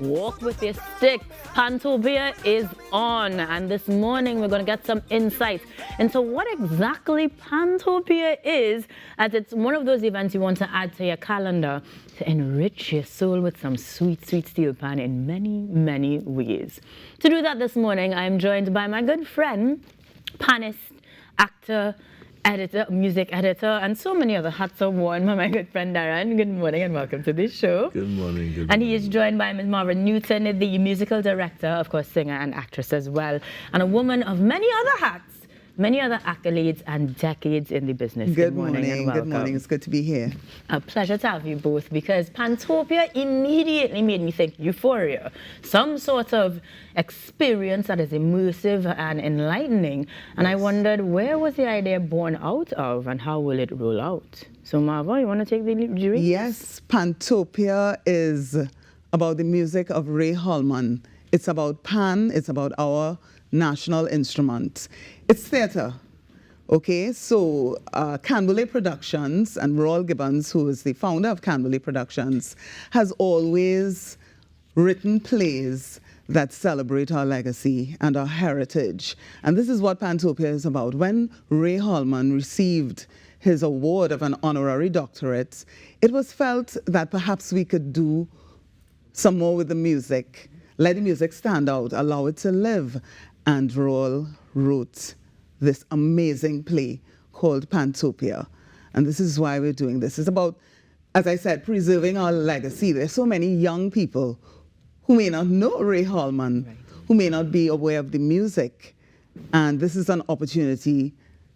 Walk with your sticks. Pantopia is on, and this morning we're going to get some insights into what exactly Pantopia is, as it's one of those events you want to add to your calendar to enrich your soul with some sweet, sweet steel pan in many, many ways. To do that this morning, I am joined by my good friend, panist, actor, editor, music editor, and so many other hats are worn by my good friend Darren. Good morning and welcome to this show. Good morning. Good morning. And he is joined by Ms. Marvin Newton, the musical director, of course, singer and actress as well, and a woman of many other hats, many other accolades and decades in the business. Good morning and welcome. Good morning. It's good to be here. A pleasure to have you both, because Pantopia immediately made me think euphoria, some sort of experience that is immersive and enlightening. And I wondered, where was the idea born out of and how will it roll out? So Marva, you want to take the lead? Yes, Pantopia is about the music of Ray Holman. It's about pan, it's about our national instrument. It's theater. Okay, so Canberley Productions, and Royal Gibbons, who is the founder of Canberley Productions, has always written plays that celebrate our legacy and our heritage. And this is what Pantopia is about. When Ray Holman received his award of an honorary doctorate, it was felt that perhaps we could do some more with the music, let the music stand out, allow it to live. And Royal wrote this amazing play called Pantopia. And this is why we're doing this. It's about, as I said, preserving our legacy. There's so many young people who may not know Ray Holman, right, who may not be aware of the music. And this is an opportunity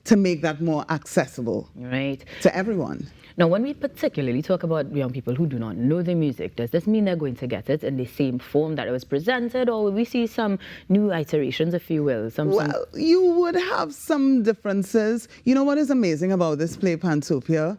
to make that more accessible, right, to everyone. Now, when we particularly talk about young people who do not know the music, does this mean they're going to get it in the same form that it was presented, or will we see some new iterations, if you will? Well, you would have some differences. You know what is amazing about this play, Pantopia?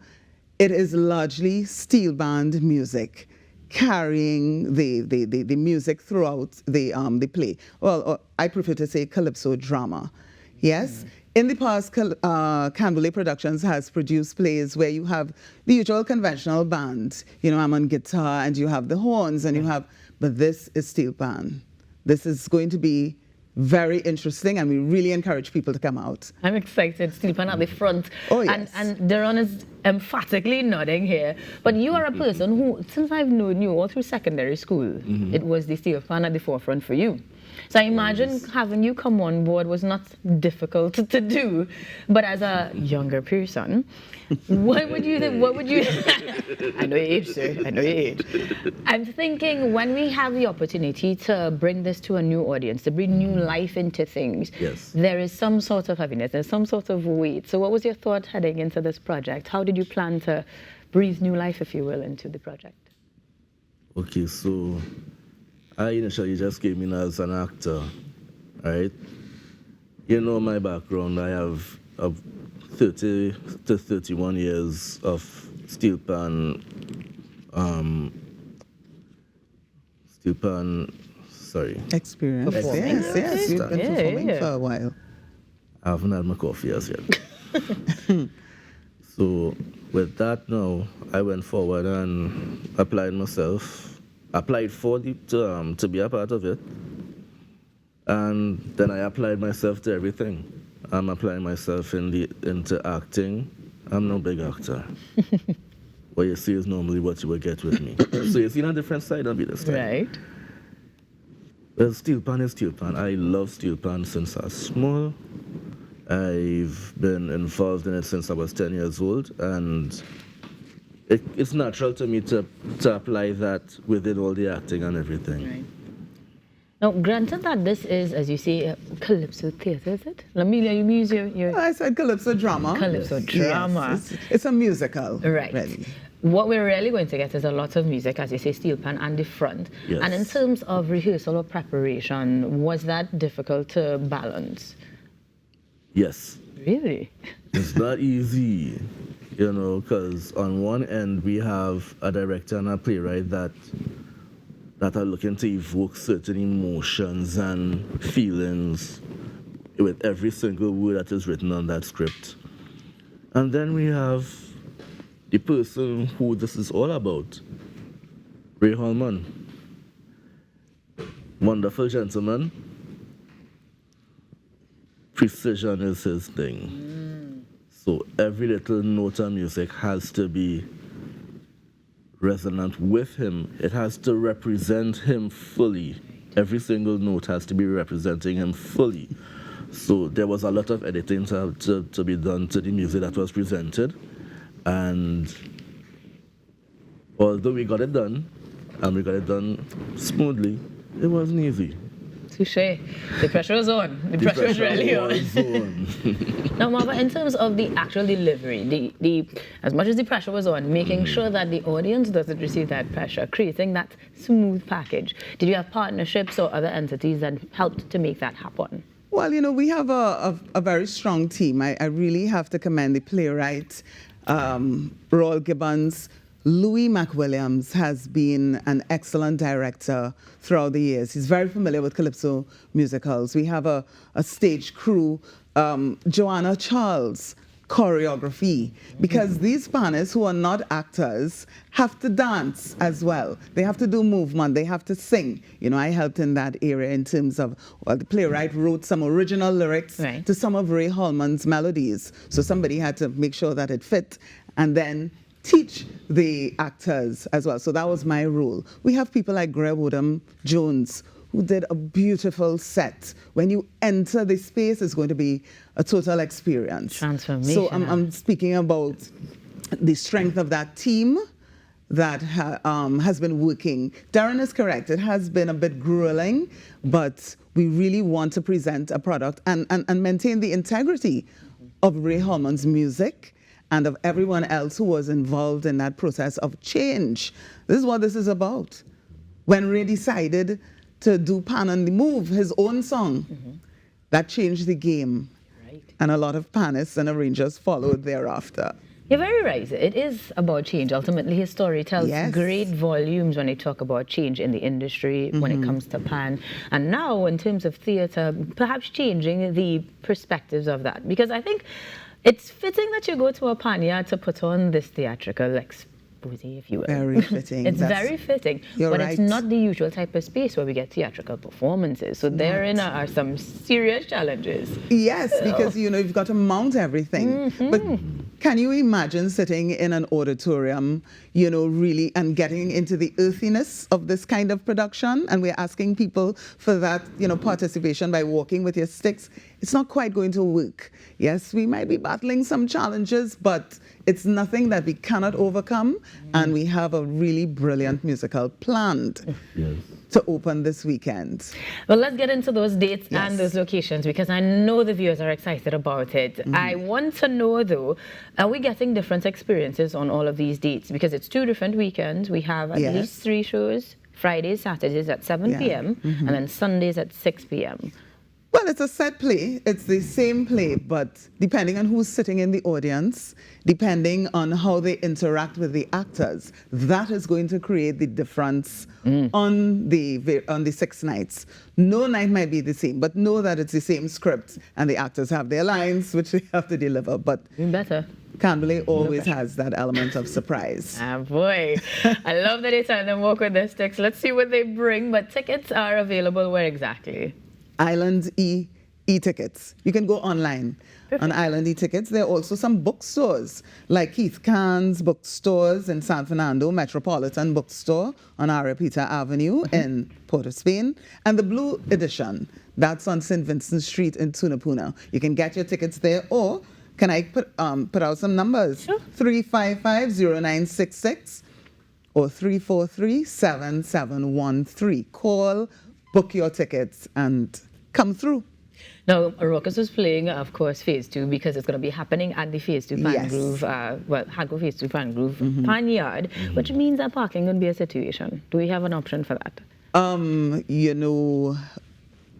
It is largely steel band music, carrying the music throughout the play. Well, I prefer to say calypso drama. Yes? In the past, Canberley Productions has produced plays where you have the usual conventional band. You know, I'm on guitar and you have the horns and you have, but this is steel pan. This is going to be very interesting, and we really encourage people to come out. I'm excited. Steel pan at the front. Oh, yes. And Darren is emphatically nodding here. But you are a person who, since I've known you all through secondary school, it was the steel pan at the forefront for you. So I imagine having you come on board was not difficult to do. But as a younger person, what would you think? What would you? I know your age, sir. I know your age. I'm thinking, when we have the opportunity to bring this to a new audience, to bring new life into things, yes, there is some sort of heaviness, there's some sort of weight. So what was your thought heading into this project? How did you plan to breathe new life, if you will, into the project? Okay, so I initially just came in as an actor, right? You know my background. I have 30 to 31 years of steel pan, experience. Yes, you've been performing for a while. I haven't had my coffee as yet. So with that now, I went forward and applied myself. Applied for to be a part of it, and then I applied myself to everything. I'm applying myself into acting. I'm no big actor. What you see is normally what you will get with me. So you've seen a different side of me this time. Right. Well, steel pan is steel pan. I love steel pan since I was small. I've been involved in it since I was 10 years old, and it's natural to me to apply that within all the acting and everything. Right. Now, granted that this is, as you say, calypso theatre, is it? Let me use your... I said calypso drama. Calypso drama. Yes, it's a musical. Right. Really. What we're really going to get is a lot of music, as you say, steel pan and the front. Yes. And in terms of rehearsal or preparation, was that difficult to balance? Yes. Really? It's not easy. You know, because on one end we have a director and a playwright that are looking to evoke certain emotions and feelings with every single word that is written on that script. And then we have the person who this is all about, Ray Holman. Wonderful gentleman. Precision is his thing. So every little note of music has to be resonant with him. It has to represent him fully. Every single note has to be representing him fully. So there was a lot of editing to be done to the music that was presented. And although we got it done, and we got it done smoothly, it wasn't easy. Touché. The pressure was on. The pressure was really on. Now, Marva, in terms of the actual delivery, the as much as the pressure was on, making sure that the audience doesn't receive that pressure, creating that smooth package, did you have partnerships or other entities that helped to make that happen? Well, we have a very strong team. I really have to commend the playwright, Royal Gibbons. Louis McWilliams has been an excellent director throughout the years. He's very familiar with calypso musicals. We have a stage crew, Joanna Charles, choreography, because these Spanish who are not actors have to dance as well. They have to do movement, they have to sing. I helped in that area in terms of, the playwright wrote some original lyrics to some of Ray Holman's melodies. So somebody had to make sure that it fit and then teach the actors as well. So that was my role. We have people like Greg Woodham Jones, who did a beautiful set. When you enter the space, it's going to be a total experience. Transformation. So I'm speaking about the strength of that team that has been working. Darren is correct. It has been a bit grueling, but we really want to present a product and maintain the integrity of Ray Holman's music and of everyone else who was involved in that process of change. This is what this is about. When Ray decided to do Pan on the Move, his own song, that changed the game. Right. And a lot of panists and arrangers followed thereafter. You're very right. It is about change. Ultimately, his story tells Yes. great volumes when they talk about change in the industry, when it comes to Pan. And now, in terms of theatre, perhaps changing the perspectives of that. Because I think it's fitting that you go to a Panya to put on this theatrical expose, if you will. Very fitting. It's very fitting. You're but right. it's not the usual type of space where we get theatrical performances. So therein are some serious challenges. Yes, because you've got to mount everything. But can you imagine sitting in an auditorium, really, and getting into the earthiness of this kind of production? And we're asking people for that, participation by walking with your sticks. It's not quite going to work. Yes, we might be battling some challenges, but it's nothing that we cannot overcome. And we have a really brilliant musical planned to open this weekend. Well, let's get into those dates and those locations, because I know the viewers are excited about it. I want to know, though, are we getting different experiences on all of these dates? Because it's 2 different weekends. We have at least 3 shows, Fridays, Saturdays at 7 p.m., and then Sundays at 6 p.m. Well, it's a set play. It's the same play, but depending on who's sitting in the audience, depending on how they interact with the actors, that is going to create the difference on the 6 nights. No night might be the same, but know that it's the same script, and the actors have their lines, which they have to deliver. But better. Canberley always has that element of surprise. Ah, boy. I love that they tell them walk with their sticks. Let's see what they bring. But tickets are available where exactly? Island e-tickets. You can go online on Island e-tickets. There are also some bookstores like Keith Cahn's bookstores in San Fernando, Metropolitan Bookstore on Arapita Avenue in Port of Spain, and the Blue Edition. That's on St. Vincent Street in Tunapuna. You can get your tickets there, or can I put out some numbers? Sure. 355-0966 or 343-7713. Call, book your tickets, and come through. Now, Ruckus was playing, of course, Phase 2 because it's going to be happening at the Phase 2 Fan Groove, Hadco Phase 2 Fan Groove Pan Yard, which means that parking would be a situation. Do we have an option for that?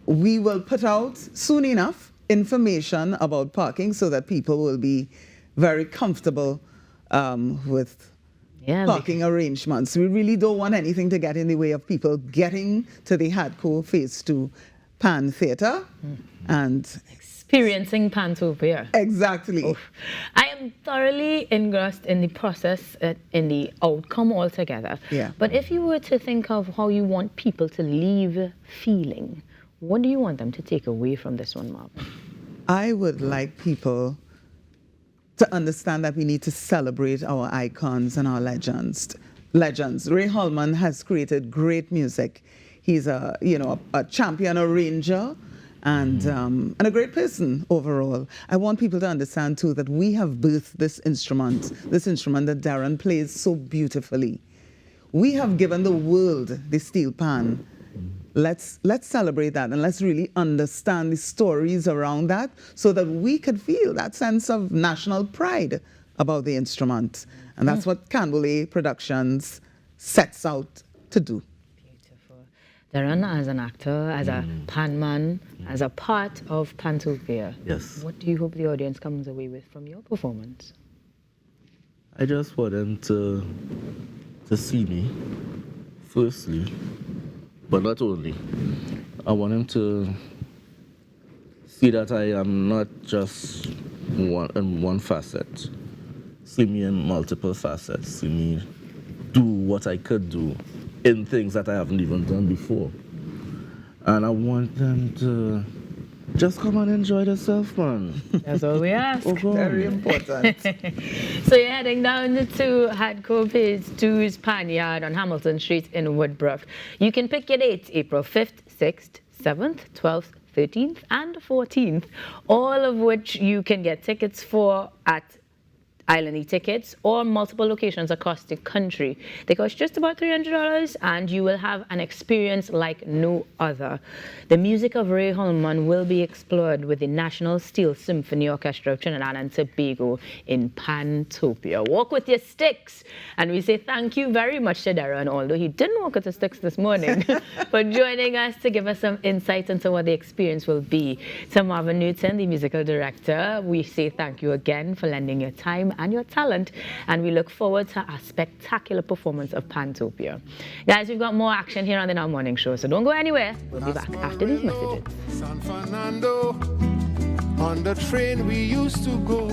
We will put out soon enough information about parking so that people will be very comfortable with parking arrangements. We really don't want anything to get in the way of people getting to the Hadco Phase 2 Pan Theatre and experiencing Pantopia. Exactly. I am thoroughly engrossed in the process, in the outcome altogether. Yeah. But if you were to think of how you want people to leave feeling, what do you want them to take away from this one, Marvin? I would like people to understand that we need to celebrate our icons and our legends. Ray Holman has created great music. He's a champion arranger and a great person overall. I want people to understand too that we have birthed this instrument that Darren plays so beautifully. We have given the world the steel pan. Let's celebrate that, and let's really understand the stories around that so that we could feel that sense of national pride about the instrument. And that's what Canboulay Productions sets out to do. Beautiful. Darren, as an actor, as a panman, as a part of Pantopia, Yes. what do you hope the audience comes away with from your performance? I just want them to see me, firstly, but not only. I want them to see that I am not just one facet. See me in multiple facets. See me do what I could do in things that I haven't even done before. And I want them to just come and enjoy themselves, man. That's all we ask. Very important. So you're heading down to Hadco Page 2's Pan Yard on Hamilton Street in Woodbrook. You can pick your dates, April 5th, 6th, 7th, 12th, 13th, and 14th, all of which you can get tickets for at Island E-Tickets or multiple locations across the country. They cost just about $300 and you will have an experience like no other. The music of Ray Holman will be explored with the National Steel Symphony Orchestra of Trinidad and Tobago in Pantopia. Walk with your sticks. And we say thank you very much to Darren, although he didn't walk with his sticks this morning, for joining us to give us some insight into what the experience will be. To Marvin Newton, the musical director, we say thank you again for lending your time and your talent, and we look forward to a spectacular performance of Pantopia. Guys, we've got more action here on the Now Morning Show, so don't go anywhere. We'll be back after these messages. San Fernando, on the train we used to go.